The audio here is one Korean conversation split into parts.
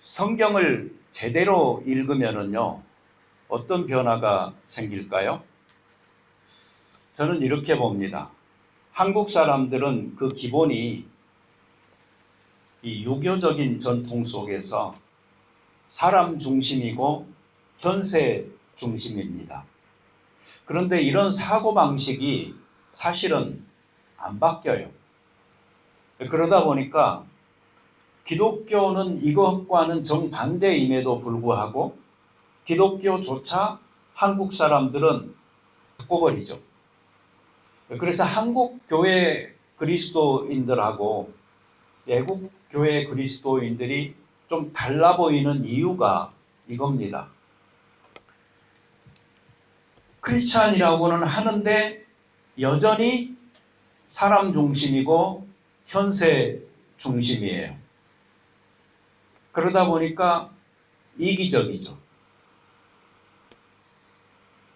성경을 제대로 읽으면은요, 어떤 변화가 생길까요? 저는 이렇게 봅니다. 한국 사람들은 그 기본이 이 유교적인 전통 속에서 사람 중심이고 현세 중심입니다. 그런데 이런 사고방식이 사실은 안 바뀌어요. 그러다 보니까 기독교는 이것과는 정반대임에도 불구하고 기독교조차 한국 사람들은 바꿔버리죠. 그래서 한국 교회 그리스도인들하고 외국 교회 그리스도인들이 좀 달라 보이는 이유가 이겁니다. 크리스찬이라고는 하는데 여전히 사람 중심이고 현세 중심이에요. 그러다 보니까 이기적이죠.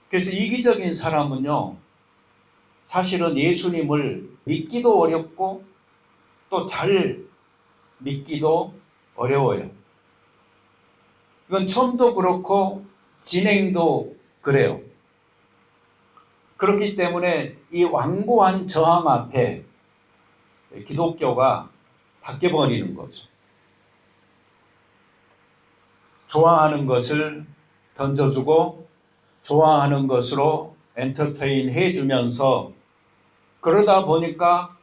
그래서 이기적인 사람은요, 사실은 예수님을 믿기도 어렵고 또 잘 믿기도 어려워요. 이건 처음도 그렇고 진행도 그래요. 그렇기 때문에 이 완고한 저항 앞에 기독교가 바뀌어버리는 거죠. 좋아하는 것을 던져주고 좋아하는 것으로 엔터테인 해주면서 그러다 보니까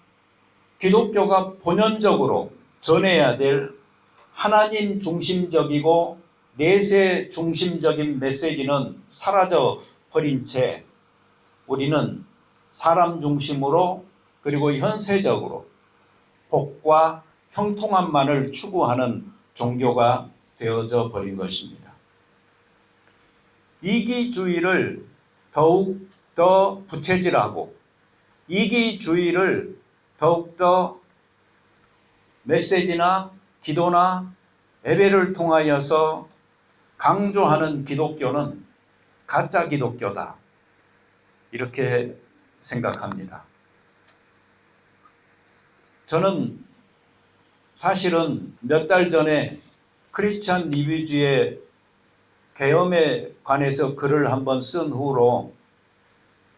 기독교가 본연적으로 전해야 될 하나님 중심적이고 내세 중심적인 메시지는 사라져 버린 채 우리는 사람 중심으로 그리고 현세적으로 복과 형통함만을 추구하는 종교가 되어져 버린 것입니다. 이기주의를 더욱 더 부채질하고 이기주의를 더욱더 메시지나 기도나 예배를 통하여서 강조하는 기독교는 가짜 기독교다. 이렇게 생각합니다. 저는 사실은 몇 달 전에 크리스찬 리뷰지의 계엄에 관해서 글을 한번 쓴 후로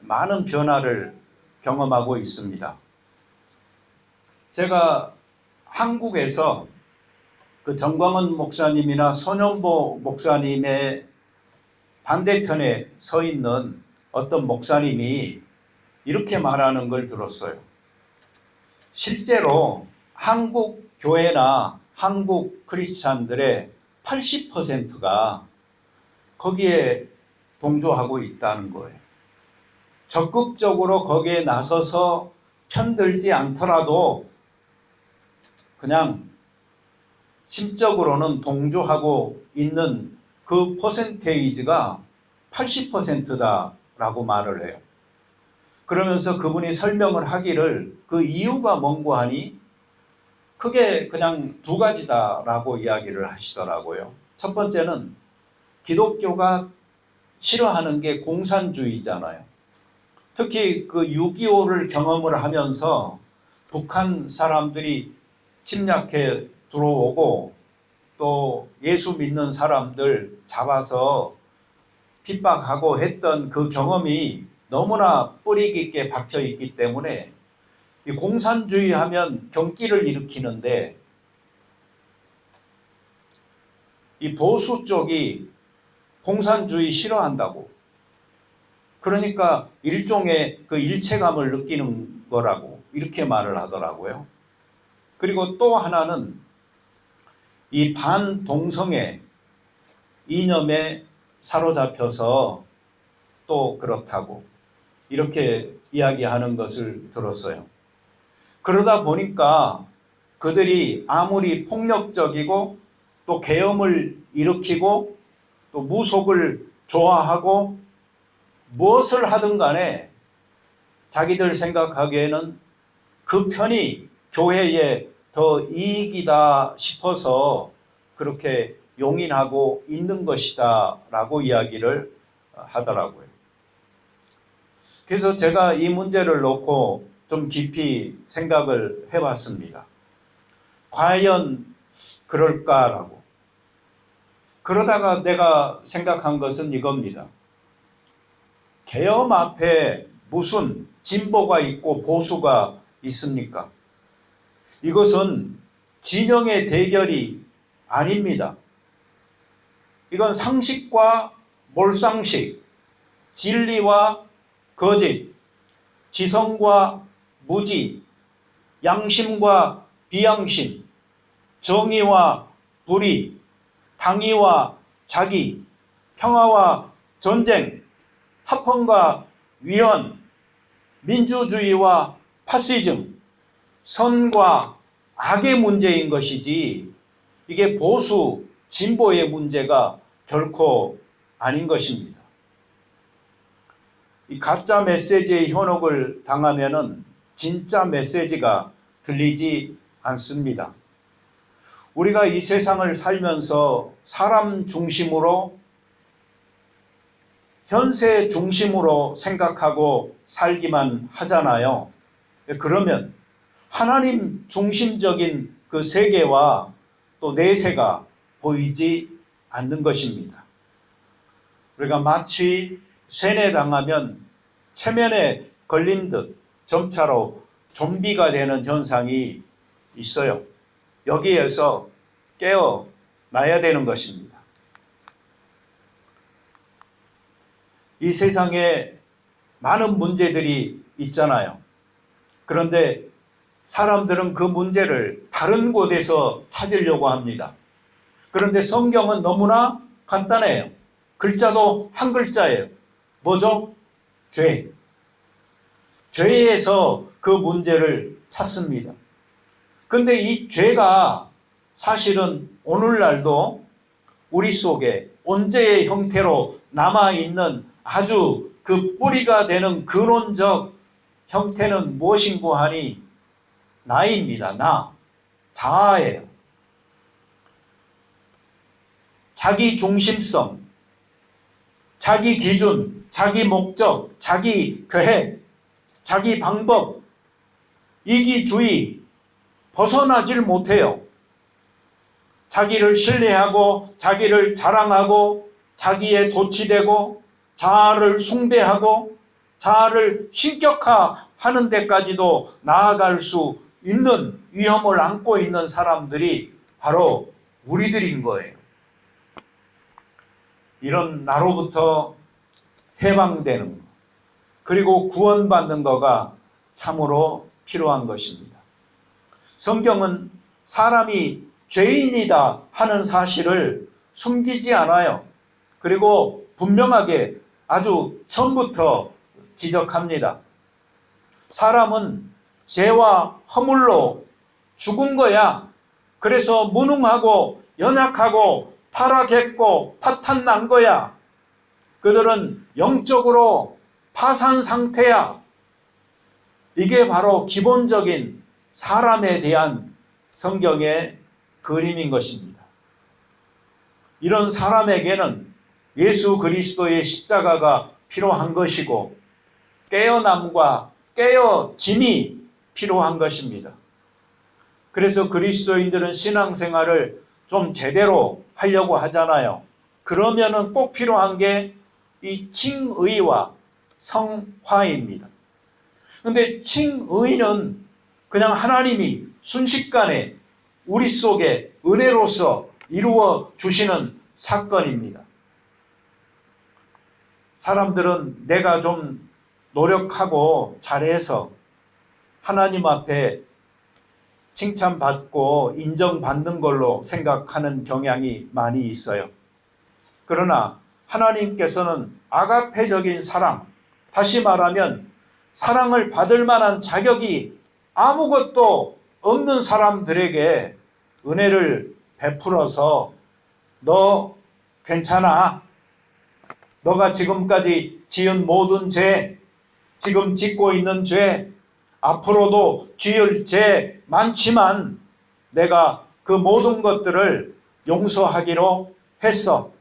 많은 변화를 경험하고 있습니다. 제가 한국에서 그 정광훈 목사님이나 손연보 목사님의 반대편에 서 있는 어떤 목사님이 이렇게 말하는 걸 들었어요. 실제로 한국 교회나 한국 크리스찬들의 80%가 거기에 동조하고 있다는 거예요. 적극적으로 거기에 나서서 편들지 않더라도 그냥 심적으로는 동조하고 있는 그 퍼센테이지가 80%다라고 말을 해요. 그러면서 그분이 설명을 하기를 그 이유가 뭔고 하니 크게 그냥 두 가지다라고 이야기를 하시더라고요. 첫 번째는 기독교가 싫어하는 게 공산주의잖아요. 특히 그 6.25를 경험을 하면서 북한 사람들이 침략해 들어오고 또 예수 믿는 사람들 잡아서 핍박하고 했던 그 경험이 너무나 뿌리 깊게 박혀 있기 때문에 이 공산주의 하면 경기를 일으키는데 이 보수 쪽이 공산주의 싫어한다고. 그러니까 일종의 그 일체감을 느끼는 거라고 이렇게 말을 하더라고요. 그리고 또 하나는 이 반동성애 이념에 사로잡혀서 또 그렇다고 이렇게 이야기하는 것을 들었어요. 그러다 보니까 그들이 아무리 폭력적이고 또 계엄을 일으키고 또 무속을 좋아하고 무엇을 하든 간에 자기들 생각하기에는 그 편이 교회에 더 이익이다 싶어서 그렇게 용인하고 있는 것이다 라고 이야기를 하더라고요. 그래서 제가 이 문제를 놓고 좀 깊이 생각을 해봤습니다. 과연 그럴까라고. 그러다가 내가 생각한 것은 이겁니다. 계엄 앞에 무슨 진보가 있고 보수가 있습니까? 이것은 진영의 대결이 아닙니다. 이건 상식과 몰상식, 진리와 거짓, 지성과 무지, 양심과 비양심, 정의와 불의, 당위와 자기, 평화와 전쟁, 합헌과 위헌, 민주주의와 파시즘, 선과 악의 문제인 것이지 이게 보수, 진보의 문제가 결코 아닌 것입니다. 이 가짜 메시지의 현혹을 당하면은 진짜 메시지가 들리지 않습니다. 우리가 이 세상을 살면서 사람 중심으로, 현세 중심으로 생각하고 살기만 하잖아요. 그러면 하나님 중심적인 그 세계와 또 내세가 보이지 않는 것입니다. 우리가 마치 세뇌당하면 체면에 걸린 듯 점차로 좀비가 되는 현상이 있어요. 여기에서 깨어나야 되는 것입니다. 이 세상에 많은 문제들이 있잖아요. 그런데 사람들은 그 문제를 다른 곳에서 찾으려고 합니다. 그런데 성경은 너무나 간단해요. 글자도 한 글자예요. 뭐죠? 죄. 죄에서 그 문제를 찾습니다. 근데 이 죄가 사실은 오늘날도 우리 속에 언제의 형태로 남아있는 아주 그 뿌리가 되는 근원적 형태는 무엇인고 하니 나입니다. 나. 자아예요. 자기 중심성, 자기 기준, 자기 목적, 자기 계획, 자기 방법, 이기주의 벗어나질 못해요. 자기를 신뢰하고 자기를 자랑하고 자기에 도취되고 자아를 숭배하고 자아를 신격화하는 데까지도 나아갈 수 있는 위험을 안고 있는 사람들이 바로 우리들인 거예요. 이런 나로부터 해방되는 것, 그리고 구원받는 거가 참으로 필요한 것입니다. 성경은 사람이 죄인이다 하는 사실을 숨기지 않아요. 그리고 분명하게 아주 처음부터 지적합니다. 사람은 죄와 허물로 죽은 거야. 그래서 무능하고 연약하고 타락했고 파탄난 거야. 그들은 영적으로 파산 상태야. 이게 바로 기본적인 사람에 대한 성경의 그림인 것입니다. 이런 사람에게는 예수 그리스도의 십자가가 필요한 것이고 깨어남과 깨어짐이 필요한 것입니다. 그래서 그리스도인들은 신앙생활을 좀 제대로 하려고 하잖아요. 그러면은 꼭 필요한 게 이 칭의와 성화입니다. 근데 칭의는 그냥 하나님이 순식간에 우리 속에 은혜로서 이루어 주시는 사건입니다. 사람들은 내가 좀 노력하고 잘해서 하나님 앞에 칭찬받고 인정받는 걸로 생각하는 경향이 많이 있어요. 그러나 하나님께서는 아가페적인 사랑, 다시 말하면 사랑을 받을 만한 자격이 아무것도 없는 사람들에게 은혜를 베풀어서 너 괜찮아. 너가 지금까지 지은 모든 죄, 지금 짓고 있는 죄, 앞으로도 지을 죄 많지만 내가 그 모든 것들을 용서하기로 했어.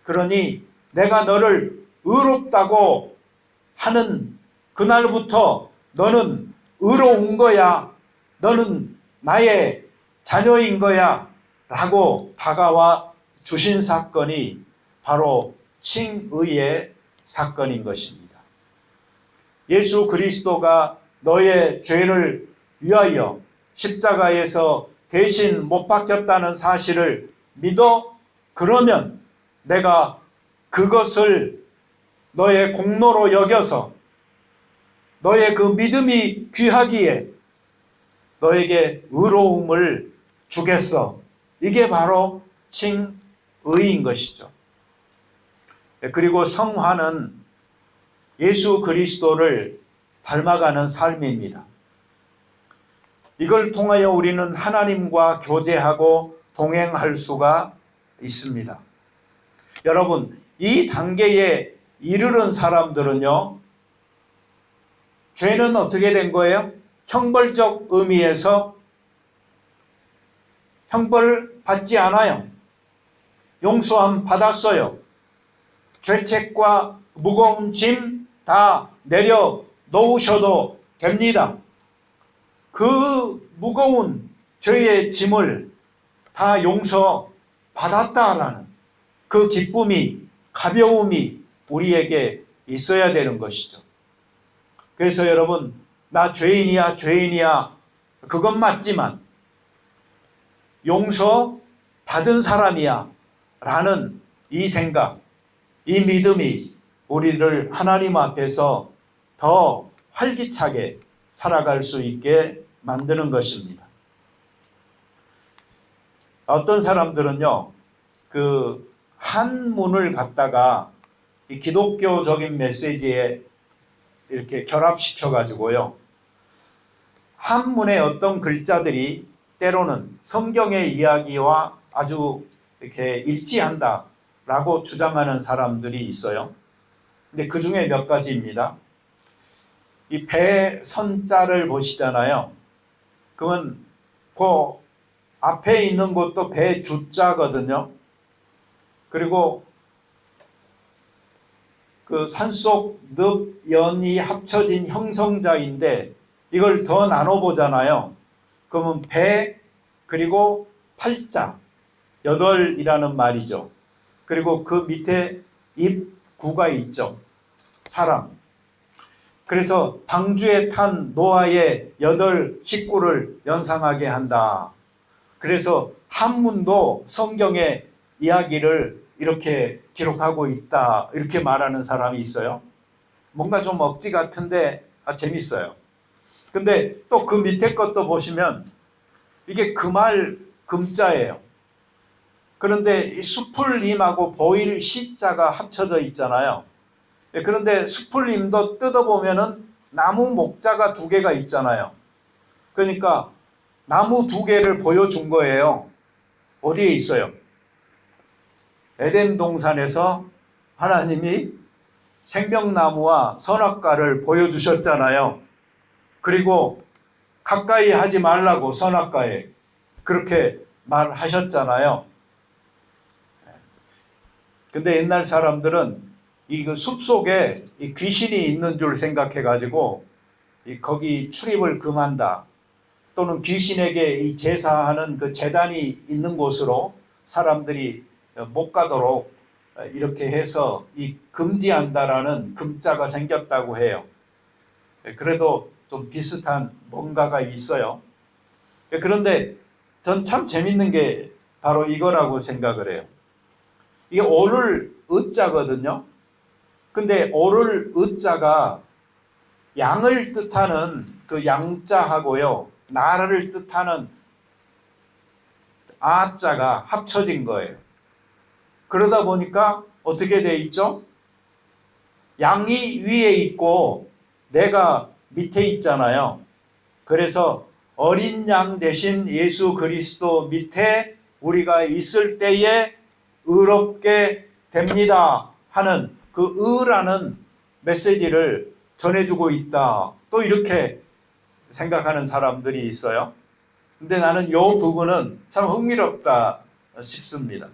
그러니 내가 너를 의롭다고 하는 그날부터 너는 의로운 거야. 너는 나의 자녀인 거야. 라고 다가와 주신 사건이 바로 칭의의 사건인 것입니다. 예수 그리스도가 너의 죄를 위하여 십자가에서 대신 못 박혔다는 사실을 믿어? 그러면 내가 그것을 너의 공로로 여겨서 너의 그 믿음이 귀하기에 너에게 의로움을 주겠어. 이게 바로 칭의인 것이죠. 그리고 성화는 예수 그리스도를 닮아가는 삶입니다. 이걸 통하여 우리는 하나님과 교제하고 동행할 수가 있습니다. 여러분, 이 단계에 이르는 사람들은요, 죄는 어떻게 된 거예요? 형벌적 의미에서 형벌 받지 않아요. 용서함 받았어요. 죄책과 무거운 짐 다 내려 놓으셔도 됩니다. 그 무거운 죄의 짐을 다 용서 받았다라는 그 기쁨이, 가벼움이 우리에게 있어야 되는 것이죠. 그래서 여러분, 나 죄인이야, 죄인이야, 그건 맞지만 용서 받은 사람이야 라는 이 생각, 이 믿음이 우리를 하나님 앞에서 더 활기차게 살아갈 수 있게 만드는 것입니다. 어떤 사람들은요, 그 한문을 갖다가 이 기독교적인 메시지에 이렇게 결합시켜 가지고요, 한문의 어떤 글자들이 때로는 성경의 이야기와 아주 이렇게 일치한다라고 주장하는 사람들이 있어요. 근데 그 중에 몇 가지입니다. 이 배 선자를 보시잖아요. 그러면 그 앞에 있는 것도 배 주자거든요. 그리고 그 산속 늪, 연이 합쳐진 형성자인데 이걸 더 나눠보잖아요. 그러면 배, 그리고 팔자, 8이라는 말이죠. 그리고 그 밑에 입구가 있죠. 사람. 그래서 방주에 탄 노아의 8 식구를 연상하게 한다. 그래서 한문도 성경의 이야기를 이렇게 기록하고 있다. 이렇게 말하는 사람이 있어요. 뭔가 좀 억지 같은데 재밌어요. 근데 또 그 밑에 것도 보시면 이게 금할 금자예요. 그런데 이 수풀림하고 보일 시자가 합쳐져 있잖아요. 그런데 수풀림도 뜯어보면은 나무 목자가 2개가 있잖아요. 그러니까 나무 2개를 보여준 거예요. 어디에 있어요? 에덴 동산에서 하나님이 생명나무와 선악과를 보여주셨잖아요. 그리고 가까이 하지 말라고 선악과에 그렇게 말하셨잖아요. 근데 옛날 사람들은 이 그 숲속에 이 귀신이 있는 줄 생각해 가지고 거기 출입을 금한다. 또는 귀신에게 이 제사하는 그 제단이 있는 곳으로 사람들이 못 가도록 이렇게 해서 이 금지한다라는 금자가 생겼다고 해요. 그래도 좀 비슷한 뭔가가 있어요. 그런데 전 참 재밌는 게 바로 이거라고 생각을 해요. 이게 오를 의자거든요. 근데 오를 의자가 양을 뜻하는 그 양자하고요, 나를 뜻하는 아자가 합쳐진 거예요. 그러다 보니까 어떻게 돼 있죠? 양이 위에 있고 내가 밑에 있잖아요. 그래서 어린 양 대신 예수 그리스도 밑에 우리가 있을 때에 의롭게 됩니다 하는 그 의라는 메시지를 전해주고 있다. 또 이렇게 생각하는 사람들이 있어요. 근데 나는 이 부분은 참 흥미롭다 싶습니다.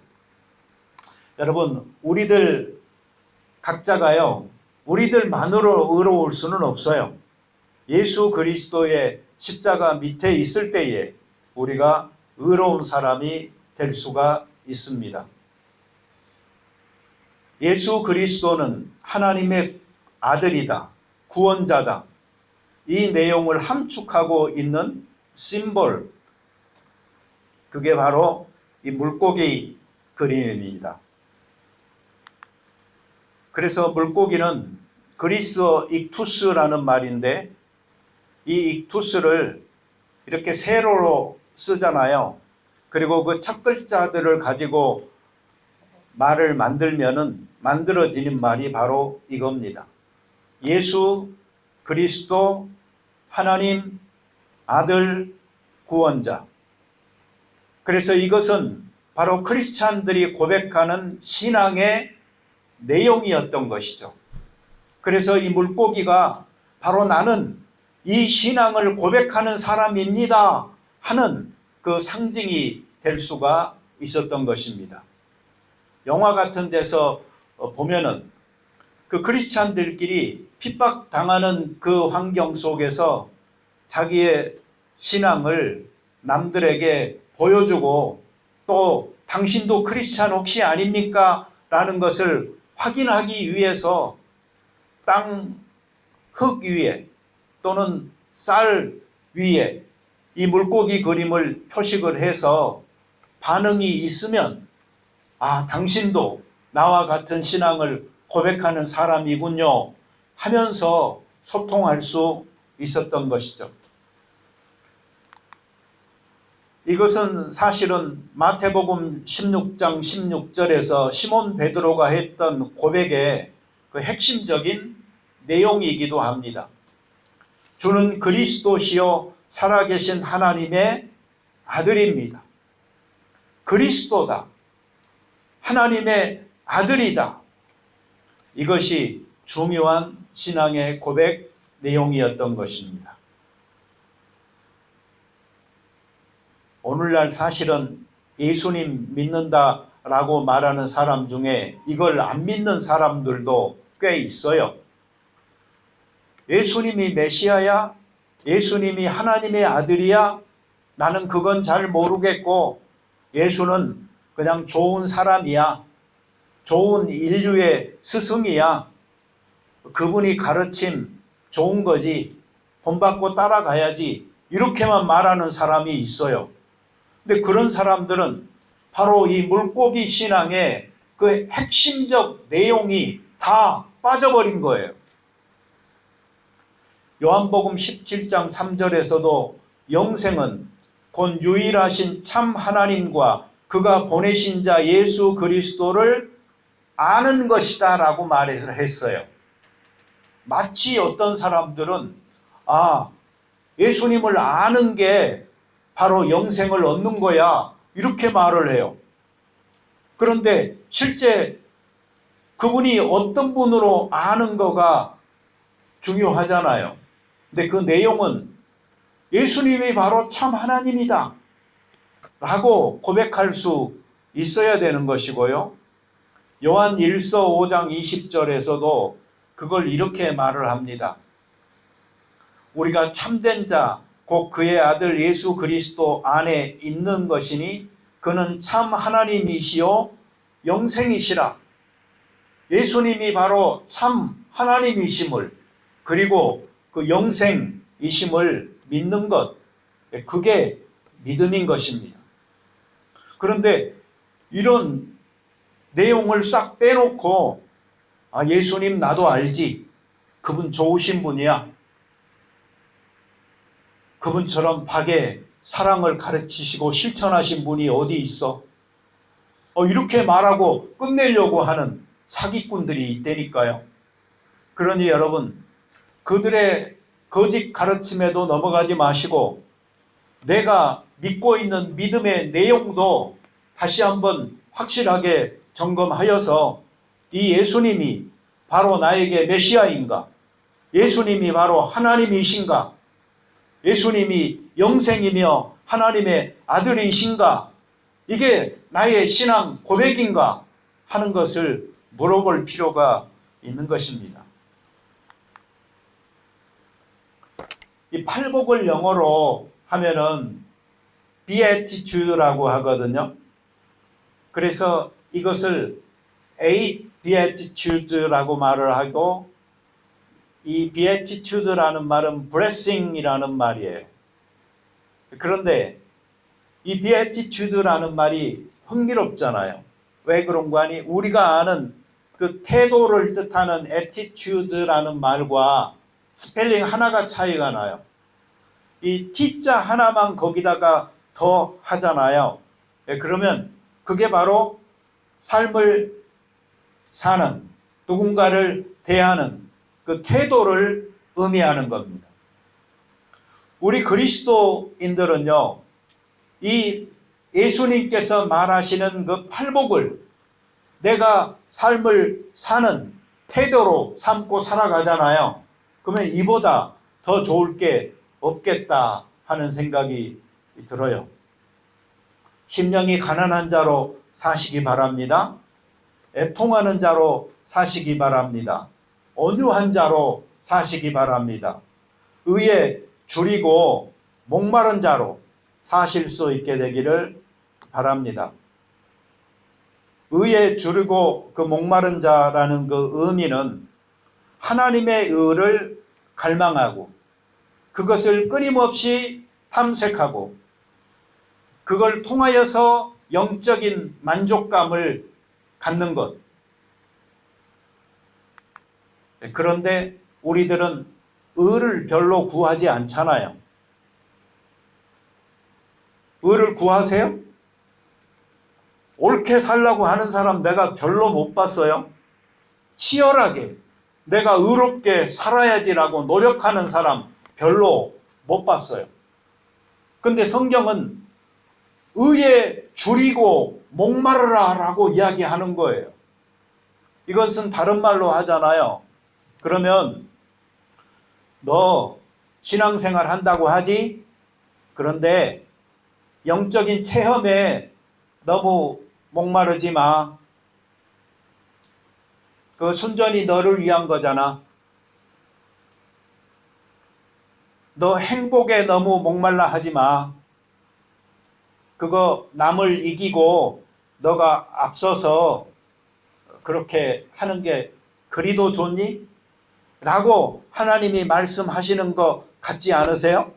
여러분, 우리들 각자가요, 우리들만으로 의로울 수는 없어요. 예수 그리스도의 십자가 밑에 있을 때에 우리가 의로운 사람이 될 수가 있습니다. 예수 그리스도는 하나님의 아들이다, 구원자다, 이 내용을 함축하고 있는 심볼, 그게 바로 이 물고기 그림입니다. 그래서 물고기는 그리스어 익투스라는 말인데, 이 익투스를 이렇게 세로로 쓰잖아요. 그리고 그 첫 글자들을 가지고 말을 만들면은 만들어지는 말이 바로 이겁니다. 예수 그리스도 하나님 아들 구원자. 그래서 이것은 바로 크리스찬들이 고백하는 신앙의 내용이었던 것이죠. 그래서 이 물고기가 바로 나는 이 신앙을 고백하는 사람입니다 하는 그 상징이 될 수가 있었던 것입니다. 영화 같은 데서 보면은 그 크리스찬들끼리 핍박당하는 그 환경 속에서 자기의 신앙을 남들에게 보여주고, 또 당신도 크리스찬 혹시 아닙니까? 라는 것을 확인하기 위해서 땅 흙 위에 또는 쌀 위에 이 물고기 그림을 표식을 해서 반응이 있으면, 아, 당신도 나와 같은 신앙을 고백하는 사람이군요 하면서 소통할 수 있었던 것이죠. 이것은 사실은 마태복음 16장 16절에서 시몬 베드로가 했던 고백의 그 핵심적인 내용이기도 합니다. 주는 그리스도시요 살아계신 하나님의 아들입니다. 그리스도다. 하나님의 아들이다. 이것이 중요한 신앙의 고백 내용이었던 것입니다. 오늘날 사실은 예수님 믿는다라고 말하는 사람 중에 이걸 안 믿는 사람들도 꽤 있어요. 예수님이 메시아야? 예수님이 하나님의 아들이야? 나는 그건 잘 모르겠고, 예수는 그냥 좋은 사람이야, 좋은 인류의 스승이야, 그분이 가르침 좋은 거지, 본받고 따라가야지, 이렇게만 말하는 사람이 있어요. 근데 그런 사람들은 바로 이 물고기 신앙의 그 핵심적 내용이 다 빠져버린 거예요. 요한복음 17장 3절에서도 영생은 곧 유일하신 참 하나님과 그가 보내신 자 예수 그리스도를 아는 것이다 라고 말을 했어요. 마치 어떤 사람들은 예수님을 아는 게 바로 영생을 얻는 거야, 이렇게 말을 해요. 그런데 실제 그분이 어떤 분으로 아는 거가 중요하잖아요. 근데 그 내용은 예수님이 바로 참 하나님이다 라고 고백할 수 있어야 되는 것이고요. 요한 1서 5장 20절에서도 그걸 이렇게 말을 합니다. 우리가 참된 자 곧 그의 아들 예수 그리스도 안에 있는 것이니 그는 참 하나님이시요 영생이시라. 예수님이 바로 참 하나님이심을, 그리고 그 영생이심을 믿는 것, 그게 믿음인 것입니다. 그런데 이런 내용을 싹 빼놓고 예수님 나도 알지, 그분 좋으신 분이야, 그분처럼 박에 사랑을 가르치시고 실천하신 분이 어디 있어, 이렇게 말하고 끝내려고 하는 사기꾼들이 있다니까요. 그러니 여러분, 그들의 거짓 가르침에도 넘어가지 마시고 내가 믿고 있는 믿음의 내용도 다시 한번 확실하게 점검하여서 이 예수님이 바로 나에게 메시아인가, 예수님이 바로 하나님이신가, 예수님이 영생이며 하나님의 아들이신가, 이게 나의 신앙 고백인가 하는 것을 물어볼 필요가 있는 것입니다. 이 팔복을 영어로 하면은 beatitude라고 하거든요. 그래서 이것을 8 beatitude라고 말을 하고, 이 beatitude라는 말은 blessing이라는 말이에요. 그런데 이 beatitude라는 말이 흥미롭잖아요. 왜 그런가 하니 우리가 아는 그 태도를 뜻하는 attitude라는 말과 스펠링 하나가 차이가 나요. 이 T자 하나만 거기다가 더 하잖아요. 그러면 그게 바로 삶을 사는, 누군가를 대하는 그 태도를 의미하는 겁니다. 우리 그리스도인들은요, 이 예수님께서 말하시는 그 팔복을 내가 삶을 사는 태도로 삼고 살아가잖아요. 그러면 이보다 더 좋을 게 없겠다 하는 생각이 들어요. 심령이 가난한 자로 사시기 바랍니다. 애통하는 자로 사시기 바랍니다. 온유한 자로 사시기 바랍니다. 의에 줄이고 목마른 자로 사실 수 있게 되기를 바랍니다. 의에 줄이고 그 목마른 자라는 그 의미는 하나님의 의를 갈망하고 그것을 끊임없이 탐색하고 그걸 통하여서 영적인 만족감을 갖는 것. 그런데 우리들은 의를 별로 구하지 않잖아요. 의를 구하세요? 옳게 살라고 하는 사람 내가 별로 못 봤어요. 치열하게 내가 의롭게 살아야지라고 노력하는 사람 별로 못 봤어요. 근데 성경은 의에 줄이고 목마르라 라고 이야기하는 거예요. 이것은 다른 말로 하잖아요. 그러면 너 신앙생활 한다고 하지? 그런데 영적인 체험에 너무 목마르지 마. 그 순전히 너를 위한 거잖아. 너 행복에 너무 목말라 하지 마. 그거 남을 이기고 너가 앞서서 그렇게 하는 게 그리도 좋니? 라고 하나님이 말씀하시는 것 같지 않으세요?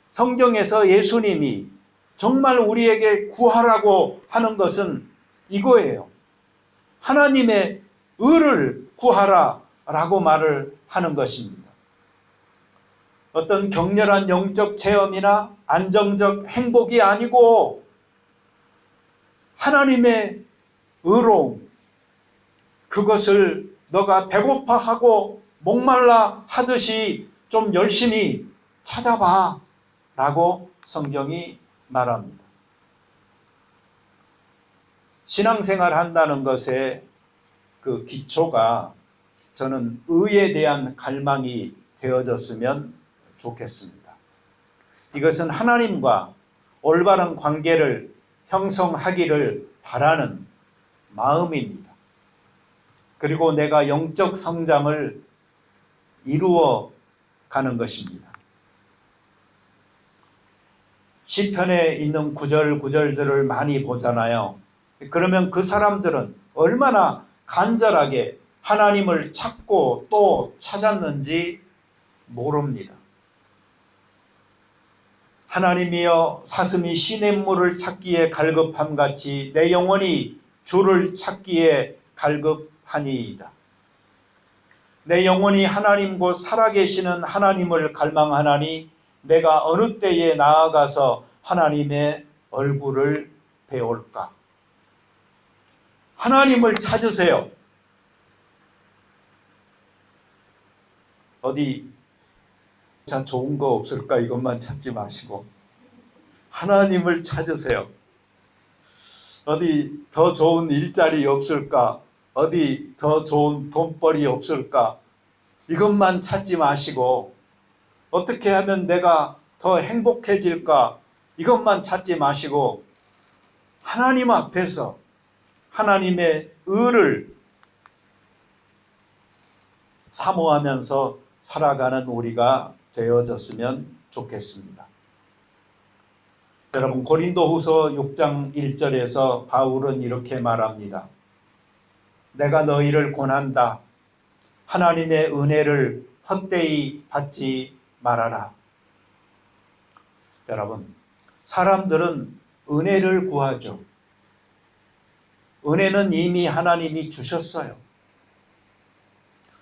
성경에서 예수님이 정말 우리에게 구하라고 하는 것은 이거예요. 하나님의 의를 구하라 라고 말을 하는 것입니다. 어떤 격렬한 영적 체험이나 안정적 행복이 아니고 하나님의 의로움, 그것을 너가 배고파하고 목말라 하듯이 좀 열심히 찾아봐 라고 성경이 말합니다. 신앙생활 한다는 것의 그 기초가 저는 의에 대한 갈망이 되어졌으면 좋겠습니다. 이것은 하나님과 올바른 관계를 형성하기를 바라는 마음입니다. 그리고 내가 영적 성장을 이루어 가는 것입니다. 시편에 있는 구절들을 많이 보잖아요. 그러면 그 사람들은 얼마나 간절하게 하나님을 찾고 또 찾았는지 모릅니다. 하나님이여 사슴이 시냇물을 찾기에 갈급함같이 내 영혼이 주를 찾기에 갈급하니이다. 내 영혼이 하나님 곧 살아계시는 하나님을 갈망하나니 내가 어느 때에 나아가서 하나님의 얼굴을 배울까? 하나님을 찾으세요. 어디 참 좋은 거 없을까 이것만 찾지 마시고 하나님을 찾으세요. 어디 더 좋은 일자리 없을까? 어디 더 좋은 돈벌이 없을까? 이것만 찾지 마시고 어떻게 하면 내가 더 행복해질까? 이것만 찾지 마시고 하나님 앞에서 하나님의 의를 사모하면서 살아가는 우리가 되어졌으면 좋겠습니다. 여러분 고린도후서 6장 1절에서 바울은 이렇게 말합니다. 내가 너희를 권한다. 하나님의 은혜를 헛되이 받지 말아라. 여러분, 사람들은 은혜를 구하죠. 은혜는 이미 하나님이 주셨어요.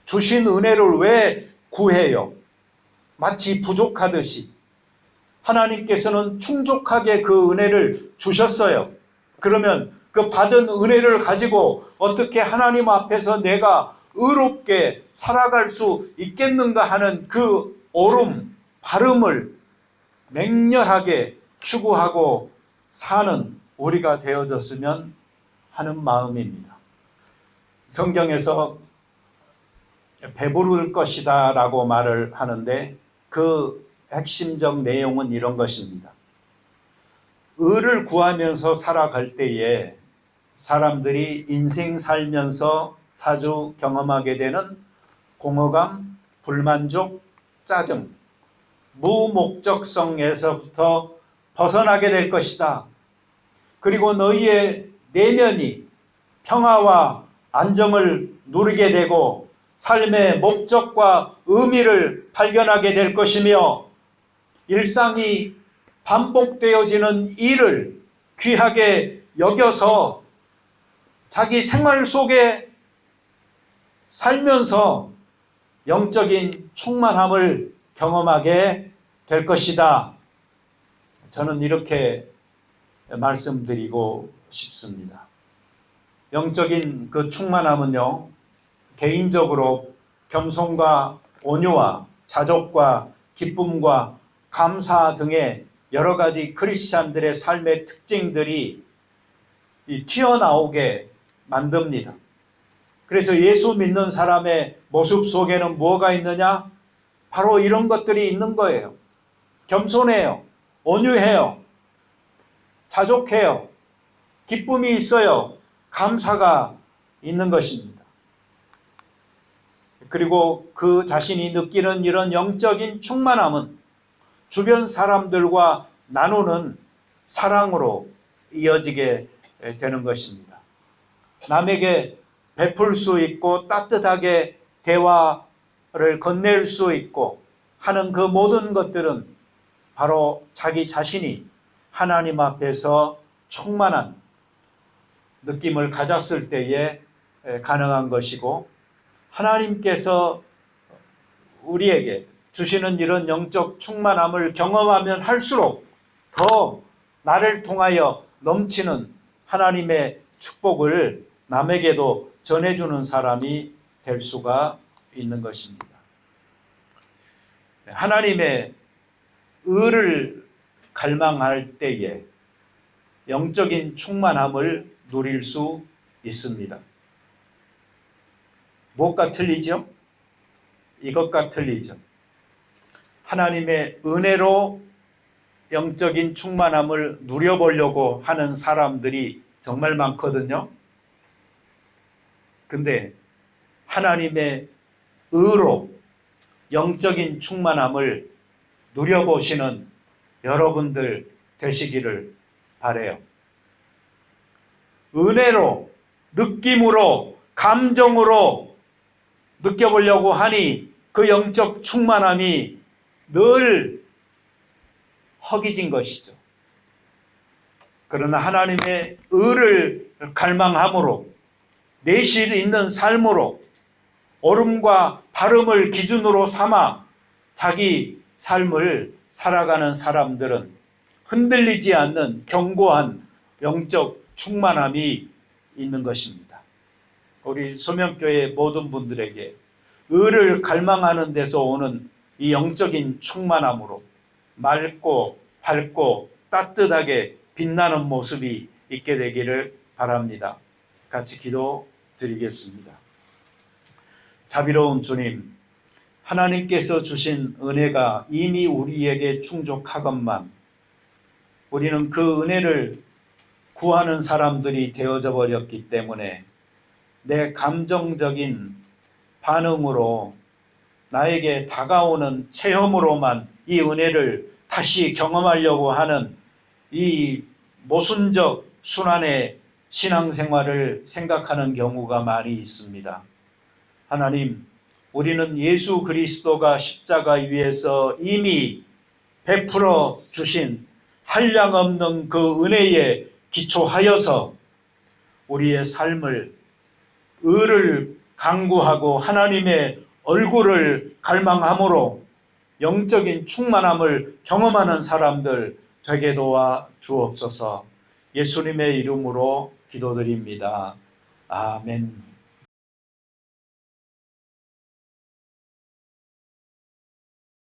주신 은혜를 왜 구해요? 마치 부족하듯이. 하나님께서는 충족하게 그 은혜를 주셨어요. 그러면 그 받은 은혜를 가지고 어떻게 하나님 앞에서 내가 의롭게 살아갈 수 있겠는가 하는 그 옳음, 바름을 맹렬하게 추구하고 사는 우리가 되어졌으면 하는 마음입니다. 성경에서 배부를 것이다 라고 말을 하는데 그 핵심적 내용은 이런 것입니다. 의를 구하면서 살아갈 때에 사람들이 인생 살면서 자주 경험하게 되는 공허감, 불만족, 짜증, 무목적성에서부터 벗어나게 될 것이다. 그리고 너희의 내면이 평화와 안정을 누리게 되고 삶의 목적과 의미를 발견하게 될 것이며 일상이 반복되어지는 일을 귀하게 여겨서 자기 생활 속에 살면서 영적인 충만함을 경험하게 될 것이다. 저는 이렇게 말씀드리고 싶습니다. 영적인 그 충만함은요, 개인적으로 겸손과 온유와 자족과 기쁨과 감사 등의 여러 가지 크리스찬들의 삶의 특징들이 튀어나오게 만듭니다. 그래서 예수 믿는 사람의 모습 속에는 뭐가 있느냐? 바로 이런 것들이 있는 거예요. 겸손해요. 온유해요. 자족해요. 기쁨이 있어요. 감사가 있는 것입니다. 그리고 그 자신이 느끼는 이런 영적인 충만함은 주변 사람들과 나누는 사랑으로 이어지게 되는 것입니다. 남에게 베풀 수 있고 따뜻하게 대화를 건넬 수 있고 하는 그 모든 것들은 바로 자기 자신이 하나님 앞에서 충만한 느낌을 가졌을 때에 가능한 것이고, 하나님께서 우리에게 주시는 이런 영적 충만함을 경험하면 할수록 더 나를 통하여 넘치는 하나님의 축복을 남에게도 전해주는 사람이 될 수가 있는 것입니다. 하나님의 의를 갈망할 때에 영적인 충만함을 누릴 수 있습니다. 무엇과 틀리죠? 이것과 틀리죠. 하나님의 은혜로 영적인 충만함을 누려보려고 하는 사람들이 정말 많거든요. 근데 하나님의 의로 영적인 충만함을 누려보시는 여러분들 되시기를 바라요. 은혜로, 느낌으로, 감정으로 느껴보려고 하니 그 영적 충만함이 늘 허기진 것이죠. 그러나 하나님의 의를 갈망함으로 내실 있는 삶으로 옳음과 바름을 기준으로 삼아 자기 삶을 살아가는 사람들은 흔들리지 않는 견고한 영적 충만함이 있는 것입니다. 우리 소명교회 모든 분들에게 의를 갈망하는 데서 오는 이 영적인 충만함으로 맑고 밝고 따뜻하게 빛나는 모습이 있게 되기를 바랍니다. 같이 기도드리겠습니다. 자비로운 주님, 하나님께서 주신 은혜가 이미 우리에게 충족하건만 우리는 그 은혜를 구하는 사람들이 되어져 버렸기 때문에 내 감정적인 반응으로 나에게 다가오는 체험으로만 이 은혜를 다시 경험하려고 하는 이 모순적 순환에 신앙생활을 생각하는 경우가 많이 있습니다. 하나님, 우리는 예수 그리스도가 십자가 위에서 이미 베풀어 주신 한량없는 그 은혜에 기초하여서 우리의 삶을 의를 강구하고 하나님의 얼굴을 갈망함으로 영적인 충만함을 경험하는 사람들 되게 도와 주옵소서. 예수님의 이름으로 기도드립니다. 아멘.